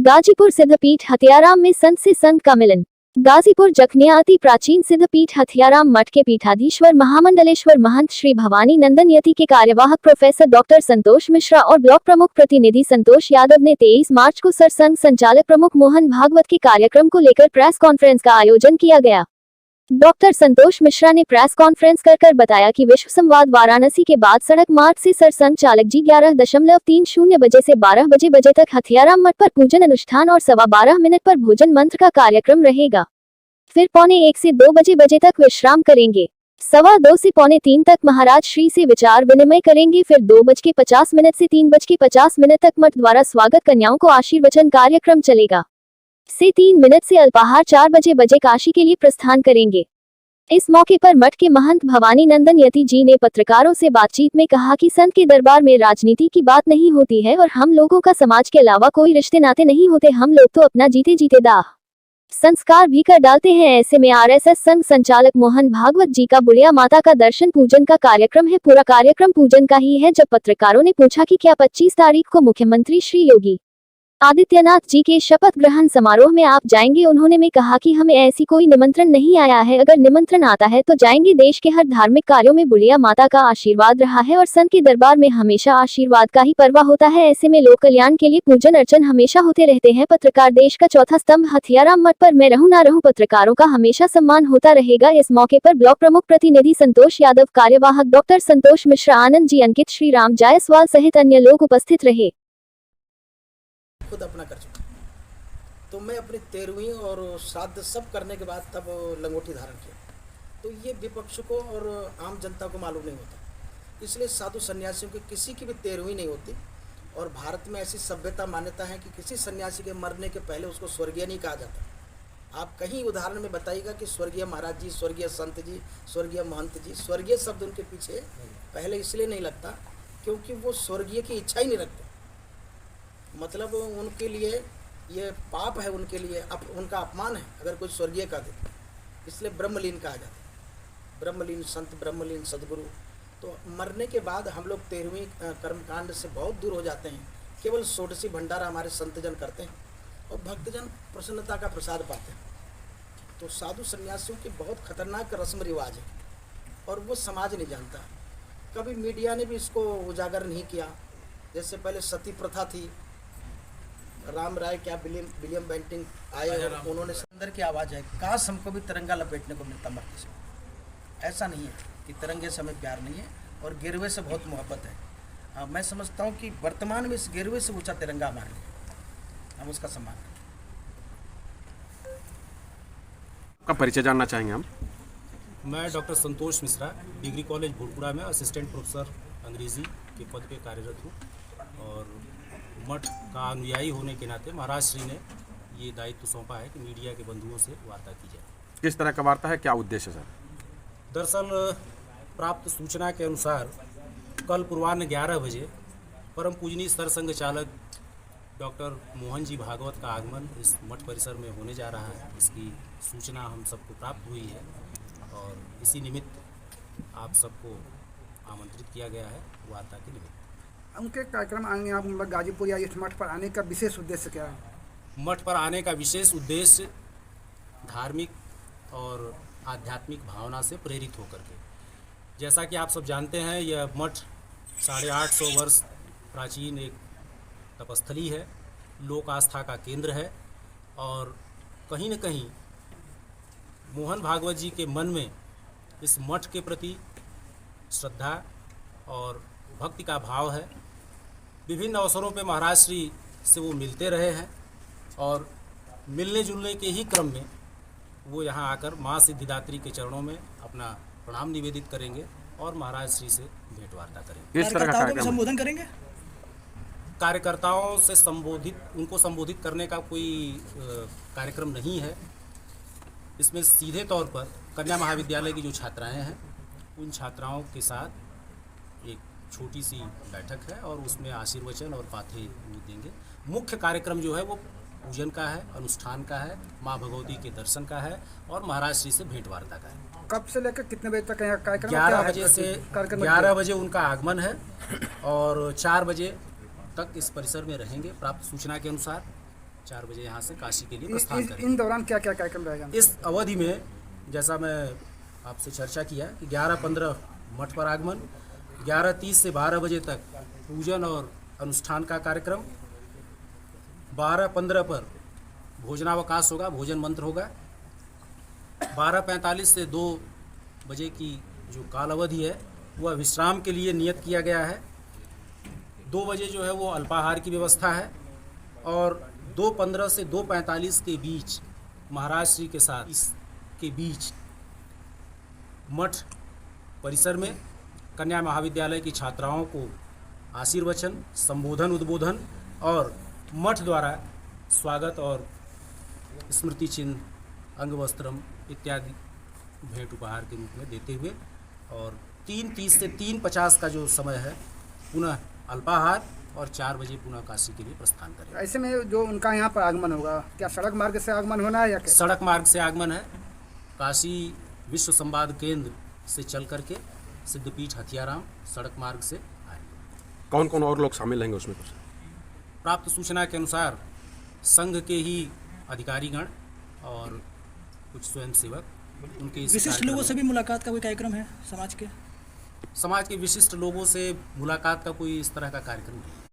गाजीपुर सिद्धपीठ हथियाराम में संत से संत का मिलन। गाजीपुर जखनिया अति प्राचीन सिद्धपीठ हथियाराम मठ के पीठाधीश्वर महामंडलेश्वर महंत श्री भवानी नंदन यति के कार्यवाहक प्रोफेसर डॉक्टर संतोष मिश्रा और ब्लॉक प्रमुख प्रतिनिधि संतोष यादव ने 23 मार्च को सरसंघ संचालक प्रमुख मोहन भागवत के कार्यक्रम को लेकर प्रेस कॉन्फ्रेंस का आयोजन किया गया। डॉक्टर संतोष मिश्रा ने प्रेस कॉन्फ्रेंस कर बताया कि विश्व संवाद वाराणसी के बाद सड़क मार्ग से सरसंघ चालक जी 11:30 बजे से 12 बजे तक हथियाराम मठ पर पूजन अनुष्ठान और 12:15 पर भोजन मंत्र का कार्यक्रम रहेगा। फिर 1:45 से 2 बजे तक विश्राम करेंगे। 2:15 से 3:45 तक महाराज श्री से विचार विनिमय करेंगे। फिर 2:50 से 3:50 तक मठ द्वारा स्वागत कन्याओं को आशीर्वचन कार्यक्रम चलेगा। से 3 मिनट से अल्पाहार 4 बजे काशी के लिए प्रस्थान करेंगे। इस मौके पर मठ के महंत भवानी नंदन यति जी ने पत्रकारों से बातचीत में कहा कि संत के दरबार में राजनीति की बात नहीं होती है और हम लोगों का समाज के अलावा कोई रिश्ते नाते नहीं होते। हम लोग तो अपना जीते जीते दाह संस्कार भी कर डालते हैं। ऐसे में आरएसएस संघ संचालक मोहन भागवत जी का बुढ़िया माता का दर्शन पूजन का कार्यक्रम है। पूरा कार्यक्रम पूजन का ही है। जब पत्रकारों ने पूछा कि क्या 25 तारीख को मुख्यमंत्री श्री योगी आदित्यनाथ जी के शपथ ग्रहण समारोह में आप जाएंगे, उन्होंने में कहा कि हमें ऐसी कोई निमंत्रण नहीं आया है। अगर निमंत्रण आता है तो जाएंगे। देश के हर धार्मिक कार्यों में बुढ़िया माता का आशीर्वाद रहा है और संत के दरबार में हमेशा आशीर्वाद का ही पर्व होता है। ऐसे में लोक कल्याण के लिए पूजन अर्चन हमेशा होते रहते हैं। पत्रकार देश का चौथा स्तंभ हथियाराम मठ पर मैं रहूं ना रहूं, पत्रकारों का हमेशा सम्मान होता रहेगा। इस मौके पर ब्लॉक प्रमुख प्रतिनिधि संतोष यादव, कार्यवाहक डॉक्टर संतोष मिश्रा, आनंद जी, अंकित, श्री राम जायसवाल सहित अन्य लोग उपस्थित रहे। खुद अपना कर चुका तो मैं अपनी 13वीं और श्राद्ध सब करने के बाद तब लंगोटी धारण किया। तो ये विपक्ष को और आम जनता को मालूम नहीं होता। इसलिए साधु सन्यासियों की किसी की भी 13वीं नहीं होती। और भारत में ऐसी सभ्यता मान्यता है कि किसी सन्यासी के मरने के पहले उसको स्वर्गीय नहीं कहा जाता। आप कहीं उदाहरण में बताइएगा कि स्वर्गीय महाराज जी, स्वर्गीय संत जी, स्वर्गीय महंत जी, स्वर्गीय शब्द उनके पीछे पहले इसलिए नहीं लगता क्योंकि वो स्वर्गीय की इच्छा ही नहीं रखते। मतलब उनके लिए ये पाप है, उनके लिए उनका अपमान है अगर कोई स्वर्गीय का दे। इसलिए ब्रह्मलीन कहा जाता है। ब्रह्मलीन संत, ब्रह्मलीन सदगुरु। तो मरने के बाद हम लोग 13वीं कर्मकांड से बहुत दूर हो जाते हैं। केवल षोडशी भंडारा हमारे संतजन करते हैं और भक्तजन प्रसन्नता का प्रसाद पाते हैं। तो साधु सन्यासियों की बहुत खतरनाक रस्म रिवाज है और वो समाज नहीं जानता। कभी मीडिया ने भी इसको उजागर नहीं किया। जैसे पहले सती प्रथा थी, राम राय क्या विलियम बेंटिंग आए और उन्होंने अंदर की आवाज़ है, काश हमको भी तिरंगा लपेटने को मिलता मरते से। ऐसा नहीं है कि तिरंगे से हमें प्यार नहीं है और गिरवे से बहुत मोहब्बत है। मैं समझता हूँ कि वर्तमान में इस गिरवे से ऊंचा तिरंगा हमारे लिए, हम उसका सम्मान करें। आपका परिचय जानना चाहेंगे हम। मैं doctor Santosh Mishra, degree college Bhojpura में असिस्टेंट प्रोफेसर अंग्रेजी के पद पे कार्यरत हूँ और मठ का अनुयायी होने के नाते महाराज श्री ने ये दायित्व सौंपा है कि मीडिया के बंधुओं से वार्ता की जाए। किस तरह का वार्ता है, क्या उद्देश्य सर? दरअसल प्राप्त सूचना के अनुसार कल पूर्वाह्न 11 बजे परम पूजनीय सरसंघ चालक डॉक्टर मोहन जी भागवत का आगमन इस मठ परिसर में होने जा रहा है। इसकी सूचना हम सबको प्राप्त हुई है और इसी निमित्त आप सबको आमंत्रित किया गया है वार्ता के निमित्त। उनके कार्यक्रम आएंगे आप गाजीपुर या इस मठ पर आने का विशेष उद्देश्य क्या है? मठ पर आने का विशेष उद्देश्य धार्मिक और आध्यात्मिक भावना से प्रेरित होकर के, जैसा कि आप सब जानते हैं, यह मठ 850 वर्ष प्राचीन एक तपस्थली है, लोक आस्था का केंद्र है और कहीं न कहीं मोहन भागवत जी के मन में इस मठ के प्रति श्रद्धा और भक्ति का भाव है। विभिन्न अवसरों पे महाराज श्री से वो मिलते रहे हैं और मिलने जुलने के ही क्रम में वो यहाँ आकर माँ सिद्धिदात्री के चरणों में अपना प्रणाम निवेदित करेंगे और महाराज श्री से भेंट वार्ता करेंगे। किस तरह का कार्यक्रम संबोधन करेंगे? कार्यकर्ताओं से उनको संबोधित करने का कोई कार्यक्रम नहीं है। इसमें सीधे तौर पर कन्या महाविद्यालय की जो छात्राएँ हैं उन छात्राओं के साथ एक छोटी सी बैठक है और उसमें आशीर्वचन और पाथे देंगे। मुख्य कार्यक्रम जो है वो पूजन का है, अनुष्ठान का है, माँ भगवती के दर्शन का है और महाराज श्री से भेंट वार्ता का है। कब से लेकर कितने बजे तक यहाँ कार्यक्रम? 11 बजे उनका आगमन है और 4 बजे तक इस परिसर में रहेंगे प्राप्त सूचना के अनुसार। 4 बजे यहाँ से काशी के लिए प्रस्थान इन करेंगे। दौरान क्या क्या कार्यक्रम रहेगा? इस अवधि में जैसा मैं आपसे चर्चा किया कि 11:15 मठ पर आगमन, 11:30 से 12 बजे तक पूजन और अनुष्ठान का कार्यक्रम, 12:15 पर भोजनावकाश होगा, भोजन मंत्र होगा, 12:45 से 2 बजे की जो काल अवधि है वह विश्राम के लिए नियत किया गया है। 2 बजे जो है वो अल्पाहार की व्यवस्था है और 2:15 से 2:45 के बीच महाराज श्री के साथ इसके बीच मठ परिसर में कन्या महाविद्यालय की छात्राओं को आशीर्वचन, संबोधन, उद्बोधन और मठ द्वारा स्वागत और स्मृति चिन्ह, अंग वस्त्रम इत्यादि भेंट उपहार के रूप में देते हुए और 3:30 से 3:50 का जो समय है पुनः अल्पाहार और 4 बजे पुनः काशी के लिए प्रस्थान करेंगे। ऐसे में जो उनका यहाँ पर आगमन होगा, क्या सड़क मार्ग से आगमन होना है या क्या? सड़क मार्ग से आगमन है। काशी विश्व संवाद केंद्र से चल करके सिद्धपीठ हथियाराम सड़क मार्ग से आएंगे। कौन कौन और लोग शामिल रहेंगे उसमें कुछ? प्राप्त सूचना के अनुसार संघ के ही अधिकारीगण और कुछ स्वयंसेवक, उनके इस विशिष्ट कार्यक्रम लोगों से भी मुलाकात का कोई कार्यक्रम है समाज के? समाज के विशिष्ट लोगों से मुलाकात का कोई इस तरह का कार्यक्रम नहीं है।